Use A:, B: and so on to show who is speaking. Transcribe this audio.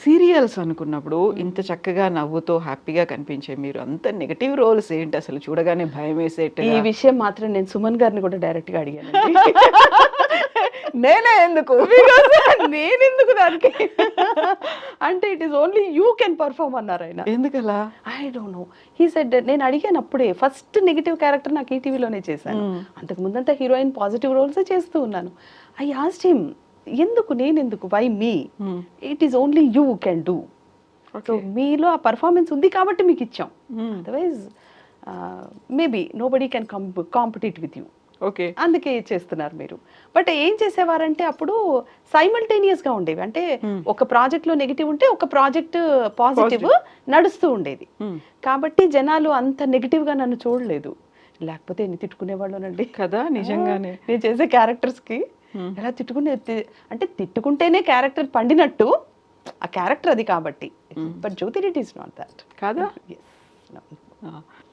A: Serials అనుకున్నప్పుడు ఇంత చక్కగా నవ్వుతో హ్యాపీగా కనిపించే మీరు అంత నెగటివ్ రోల్స్ ఏంటి అసలు చూడగానే భయం వేసేట్టు?
B: ఈ విషయం మాత్రం నేను సుమన్ గారిని కూడా డైరెక్ట్ గా అడిగాను.
A: నేనే ఎందుకు
B: నేనెందుకు దానికి అంటే it is only you can perform అన్నారు ఆయన.
A: ఎందుకలా?
B: I don't know. He said, నేను అడిగాను అప్పుడే, ఫస్ట్ నెగిటివ్ క్యారెక్టర్ నాకు ఈటీవీలోనే చేశాను. అంతకు ముందంతా హీరోయిన్ పాజిటివ్ రోల్స్ చేస్తూ ఉన్నాను. ఐ ఆస్క్డ్ హిమ్, ఎందుకు నేనెందుకు, why me, it is only you can do. So మీలో ఆ పర్ఫార్మెన్స్ ఉంది కాబట్టి మీకు ఇచ్చాం, otherwise maybe nobody can compete with you.
A: Okay,
B: అందుకే చేస్తున్నారు మీరు. బట్ ఏం చేసేవారంటే అప్పుడు సైమల్టేనియస్ గా ఉండేవి. అంటే ఒక ప్రాజెక్ట్ లో నెగిటివ్ ఉంటే ఒక ప్రాజెక్ట్ పాజిటివ్ నడుస్తూ ఉండేది. కాబట్టి జనాలు అంత నెగిటివ్ గా నన్ను చూడలేదు. లేకపోతే ఎన్ని తిట్టుకునేవాళ్ళనండి
A: కదా, నిజంగానే.
B: నేను చేసే క్యారెక్టర్స్ కి ఎలా తిట్టుకునే, అంటే తిట్టుకుంటేనే క్యారెక్టర్ పండినట్టు, ఆ క్యారెక్టర్ అది కాబట్టి. But Jyothi it is not that.
A: కాదా?
B: Yes. No.